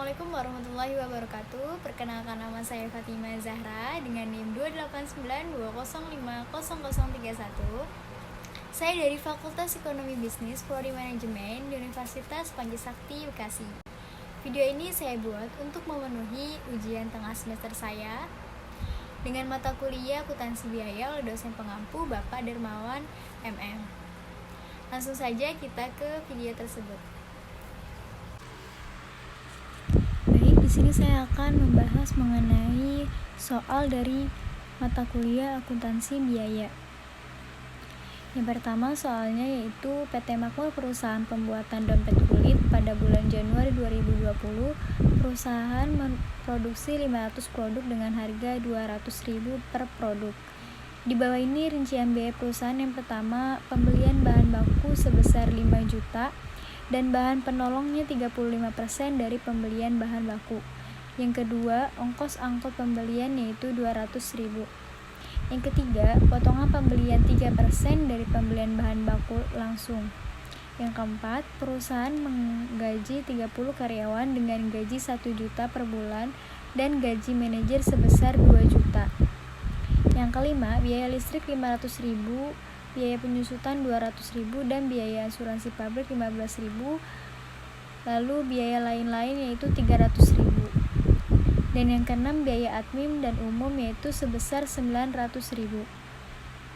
Assalamualaikum warahmatullahi wabarakatuh. Perkenalkan, nama saya Fatima Zahra dengan NIM 28920050031. Saya dari Fakultas Ekonomi Bisnis Prodi Manajemen di Universitas Pancasakti Bekasi. Video ini saya buat untuk memenuhi ujian tengah semester saya dengan mata kuliah akuntansi biaya oleh dosen pengampu Bapak Dermawan MM. Langsung saja kita ke video tersebut. Di sini saya akan membahas mengenai soal dari mata kuliah akuntansi biaya. Yang pertama soalnya yaitu PT Makmur Perusahaan Pembuatan Dompet Kulit pada bulan Januari 2020, perusahaan memproduksi 500 produk dengan harga 200.000 per produk. Di bawah ini rincian biaya perusahaan. Yang pertama, pembelian bahan baku sebesar 5 juta dan bahan penolongnya 35% dari pembelian bahan baku. Yang kedua, ongkos angkut pembelian yaitu 200.000. Yang ketiga, potongan pembelian 3% dari pembelian bahan baku langsung. Yang keempat, perusahaan menggaji 30 karyawan dengan gaji 1 juta per bulan dan gaji manajer sebesar 2 juta. Yang kelima, biaya listrik 500.000, biaya penyusutan 200.000 dan biaya asuransi pabrik 15.000. Lalu biaya lain-lain yaitu 300.000. Dan yang keenam, biaya admin dan umum yaitu sebesar 900.000.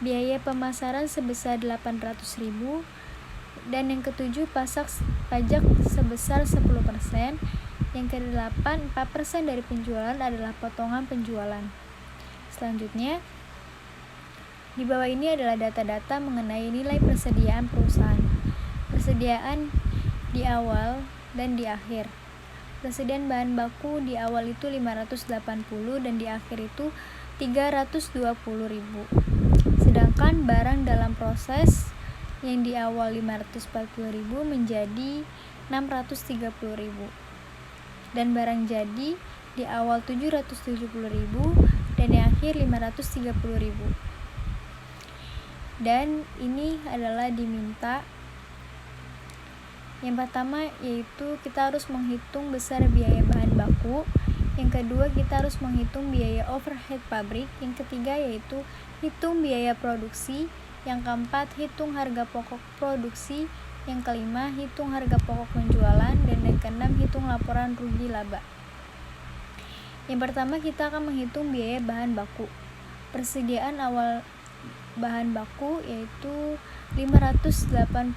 Biaya pemasaran sebesar 800.000. Dan yang ketujuh, pajak sebesar 10%. Yang kedelapan, 4% dari penjualan adalah potongan penjualan. Selanjutnya, di bawah ini adalah data-data mengenai nilai persediaan perusahaan. Persediaan di awal dan di akhir. Persediaan bahan baku di awal itu 580 dan di akhir itu 320.000. Sedangkan barang dalam proses yang di awal 540.000 menjadi 630.000. Dan barang jadi di awal 770.000 dan di akhir 530.000. Dan ini adalah diminta. Yang pertama yaitu kita harus menghitung besar biaya bahan baku. Yang kedua, kita harus menghitung biaya overhead pabrik. Yang ketiga yaitu hitung biaya produksi. Yang keempat, hitung harga pokok produksi. Yang kelima, hitung harga pokok penjualan. Dan yang keenam, hitung laporan rugi laba. Yang pertama, kita akan menghitung biaya bahan baku. Persediaan awal bahan baku yaitu 580.000.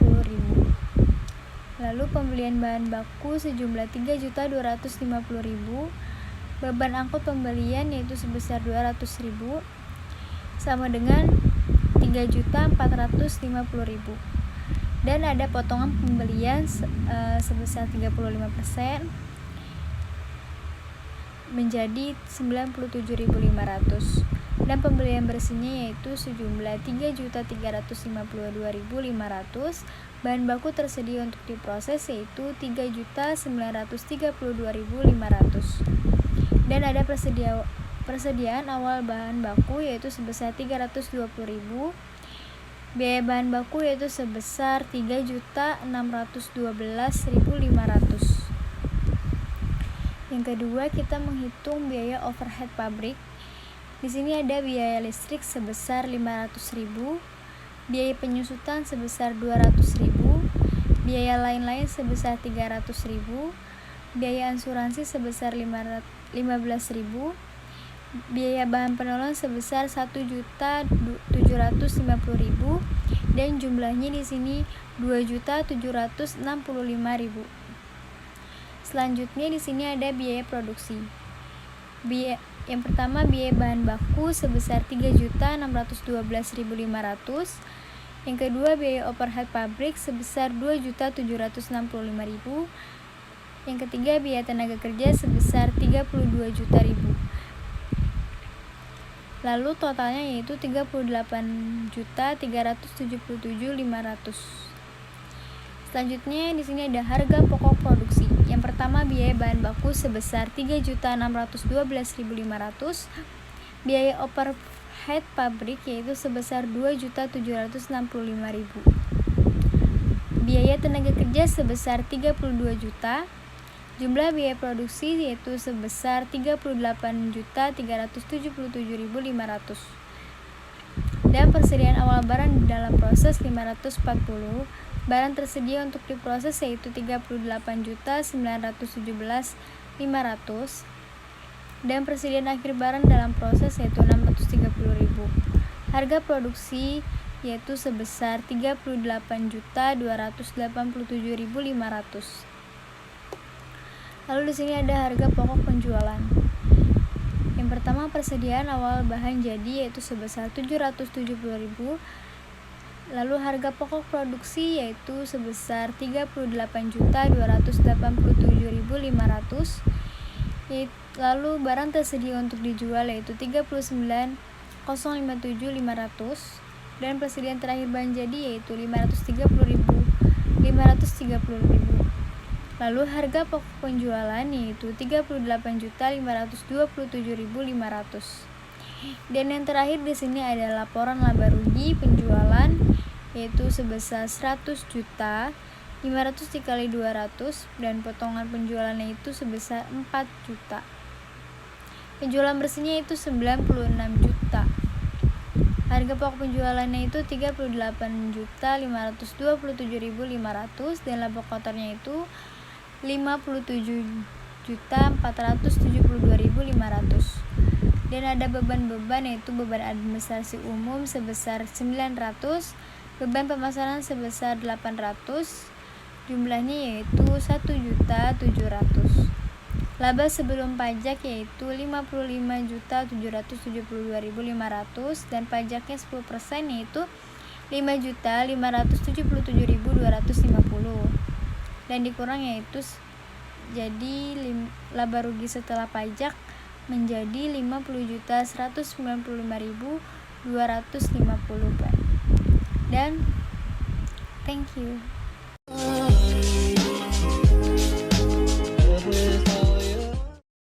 Lalu pembelian bahan baku sejumlah 3.250.000. Beban angkut pembelian yaitu sebesar 200.000 sama dengan 3.450.000. Dan ada potongan pembelian sebesar 35% menjadi 97.500. Dan pembelian bersihnya yaitu sejumlah 3.352.500. Bahan baku tersedia untuk diproses yaitu 3.932.500. Dan ada persediaan awal bahan baku yaitu sebesar 320.000. Biaya bahan baku yaitu sebesar 3.612.500. Yang kedua, kita menghitung biaya overhead pabrik. Di sini ada biaya listrik sebesar 500.000, biaya penyusutan sebesar 200.000, biaya lain-lain sebesar 300.000, biaya asuransi sebesar 15.000, biaya bahan penolong sebesar 1.750.000 dan jumlahnya di sini 2.765.000. Selanjutnya di sini ada biaya produksi. Yang pertama, biaya bahan baku sebesar 3.612.500. Yang kedua, biaya overhead pabrik sebesar 2.765.000. Yang ketiga, biaya tenaga kerja sebesar 32 juta ribu. Lalu totalnya yaitu 38.377.500. Selanjutnya di sini ada harga pokok produksi. Yang pertama, biaya bahan baku sebesar 3.612.500. Biaya overhead pabrik yaitu sebesar 2.765.000. Biaya tenaga kerja sebesar 32 juta. Jumlah biaya produksi yaitu sebesar 38.377.500. Dan persediaan awal barang dalam proses 540. Barang tersedia untuk diproses yaitu 38.917.500. Dan persediaan akhir barang dalam proses yaitu 630.000. Harga produksi yaitu sebesar 38.287.500. Lalu di sini ada harga pokok penjualan. Yang pertama, persediaan awal bahan jadi yaitu sebesar 770.000. Lalu harga pokok produksi yaitu sebesar 38.287.500. Lalu barang tersedia untuk dijual yaitu 39.057.500. Dan persediaan terakhir bahan jadi yaitu 530.000. Lalu harga pokok penjualan yaitu 38.527.500. Dan yang terakhir di sini ada laporan laba rugi penjualan yaitu sebesar 100 juta 500 dikali 200 dan potongan penjualannya itu sebesar 4 juta. Penjualan bersihnya itu 96 juta. Harga pokok penjualannya itu 38.527.500 dan laba kotornya itu 57.472.500. Dan ada beban-beban yaitu beban administrasi umum sebesar 900, beban pemasaran sebesar 800, jumlahnya yaitu 1.700.000. Laba sebelum pajak yaitu 55.772.500 dan pajaknya 10% yaitu 5.577.250 dan dikurang yaitu jadi laba rugi setelah pajak menjadi 50.195.250 dan thank you.